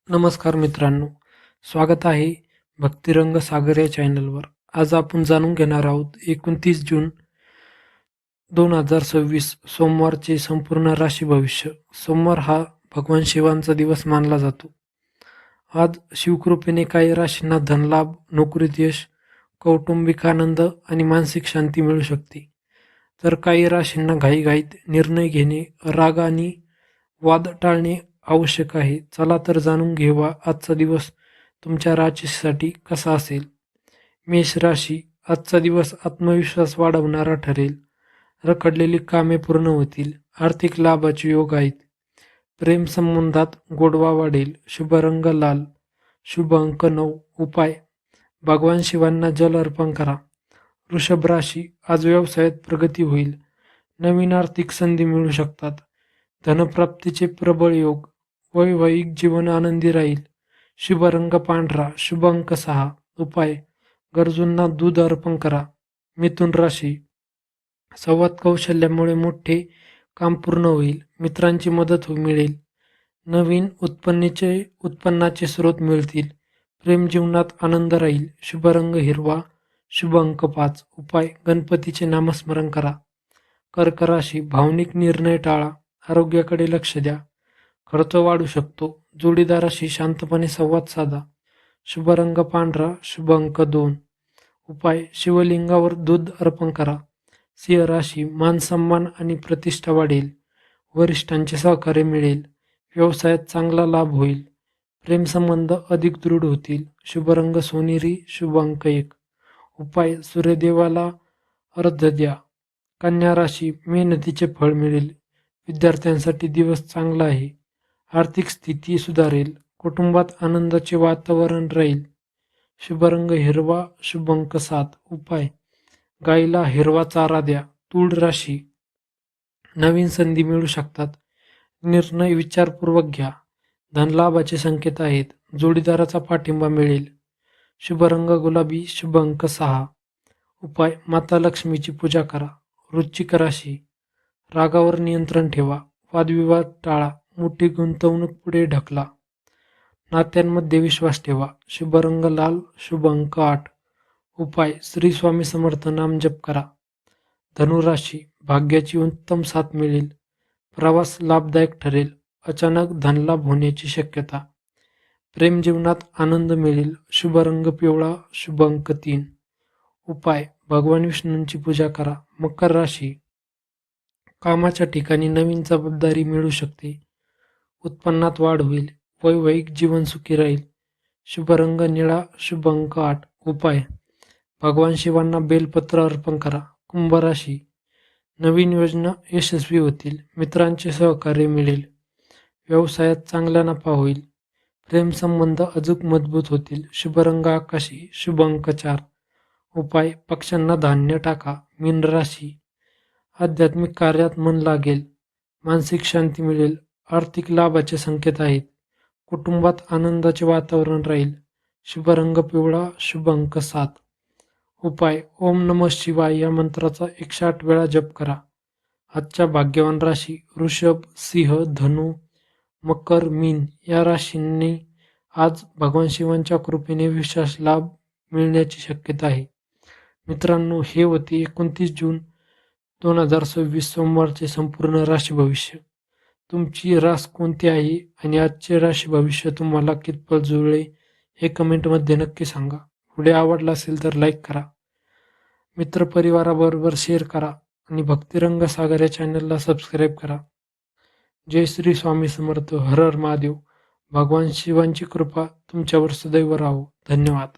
नमस्कार मित्रांनो, स्वागत आहे भक्तिरंग सागर या चॅनलवर. आज आपण जाणून घेणार आहोत 29 जून 2026 सोमवारचे संपूर्ण राशी भविष्य. सोमवार हा भगवान शिवांचा दिवस मानला जातो. आज शिवकृपेने काही राशींना धनलाभ, नोकरीत यश, कौटुंबिक आनंद आणि मानसिक शांती मिळू शकते. तर काही राशींना घाईघाईत निर्णय घेणे, राग आणि वाद टाळणे आवश्यक आहे. चला तर जाणून घेऊया आजचा दिवस तुमच्या राशीसाठी कसा असेल. मेष राशी, आजचा दिवस आत्मविश्वास वाढवणारा ठरेल. रखडलेली कामे पूर्ण होतील. आर्थिक लाभाचे योग आहेत. प्रेम संबंधात गोडवा वाढेल. शुभ रंग लाल. शुभ अंक 9. उपाय, भगवान शिवांना जल अर्पण करा. वृषभ राशी, आज व्यवसायात प्रगती होईल. नवीन आर्थिक संधी मिळू शकतात. धनप्राप्तीचे प्रबळ योग. वैवाहिक जीवन आनंदी राहील. शुभ रंग पांढरा. शुभ अंक 6. उपाय, गरजूंना दूध अर्पण करा. मिथुन राशी, संवाद कौशल्यामुळे मोठे काम पूर्ण होईल. मित्रांची मदत मिळेल. नवीन उत्पन्नाचे स्रोत मिळतील. प्रेम जीवनात आनंद राहील. शुभ रंग हिरवा. शुभ अंक 5. उपाय, गणपतीचे नामस्मरण करा. कर्क राशी, भावनिक निर्णय टाळा. आरोग्याकडे लक्ष द्या. खर्च वाढू शकतो. जोडीदाराशी शांतपणे संवाद साधा. शुभ रंग पांढरा. शुभ अंक 2. उपाय, शिवलिंगावर दूध अर्पण करा. सिंह राशी, मान सन्मान आणि प्रतिष्ठा वाढेल. वरिष्ठांचे सहकार्य मिळेल. व्यवसायात चांगला लाभ होईल. प्रेमसंबंध अधिक दृढ होतील. शुभ रंग सोनेरी. शुभ अंक 1. उपाय, सूर्यदेवाला अर्घ्य द्या. कन्या राशी, मेहनतीचे फळ मिळेल. विद्यार्थ्यांसाठी दिवस चांगला आहे. आर्थिक स्थिती सुधारेल. कुटुंबात आनंदाचे वातावरण राहील. शुभ रंग हिरवा. शुभ अंक 7. उपाय, गाईला हिरवा चारा द्या. तुळ राशी, नवीन संधी मिळू शकतात. निर्णय विचारपूर्वक घ्या. धनलाभाचे संकेत आहेत. जोडीदाराचा पाठिंबा मिळेल. शुभ रंग गुलाबी. शुभ अंक 6. उपाय, माता लक्ष्मीची पूजा करा. वृश्चिक राशी, रागावर नियंत्रण ठेवा. वादविवाद टाळा. मोठी गुंतवणूक पुढे ढकला. नात्यांमध्ये विश्वास ठेवा. शुभ रंग लाल. शुभ अंक 8. उपाय, श्री स्वामी समर्थ नाम जप करा. धनुराशी, भाग्याची उत्तम साथ मिळेल. प्रवास लाभदायक ठरेल. अचानक धनलाभ होण्याची शक्यता. प्रेम जीवनात आनंद मिळेल. शुभ रंग पिवळा. शुभ अंक 3. उपाय, भगवान विष्णूंची पूजा करा. मकर राशी, कामाच्या ठिकाणी नवीन जबाबदारी मिळू शकते. उत्पन्नात वाढ होईल. वैवाहिक जीवन सुखी राहील. शुभ रंग निळा. शुभ अंक 8. उपाय, भगवान शिवांना बेलपत्र अर्पण करा. कुंभ राशी, नवीन योजना यशस्वी होतील. मित्रांचे सहकार्य मिळेल. व्यवसायात चांगला नफा होईल. प्रेमसंबंध अजून मजबूत होतील. शुभ रंग आकाशी. शुभ अंक 4. उपाय, पक्ष्यांना धान्य टाका. मीन राशी, आध्यात्मिक कार्यात मन लागेल. मानसिक शांती मिळेल. आर्थिक लाभाचे संकेत आहेत. कुटुंबात आनंदाचे वातावरण राहील. शुभ रंग पिवळा. शुभ अंक 7. उपाय, ओम नमः शिवाय या मंत्राचा 108 वेळा जप करा. आजच्या भाग्यवान राशी वृषभ, सिंह, धनु, मकर, मीन या राशींनी आज भगवान शिवांच्या कृपेने विशेष लाभ मिळण्याची शक्यता आहे. मित्रांनो, हे होते 29 जून 2026 सोमवारचे संपूर्ण राशी भविष्य. तुमची रास कोणती आहे आणि आजचे राशी भविष्य तुम्हाला कितपत जुळले हे कमेंटमध्ये नक्की सांगा. व्हिडिओ आवडला असेल तर लाईक करा. मित्रपरिवाराबरोबर शेअर करा आणि भक्तिरंग सागर या चॅनलला सबस्क्राईब करा. जय श्री स्वामी समर्थ. हर हर महादेव. भगवान शिवांची कृपा तुमच्यावर सदैव राहो. धन्यवाद.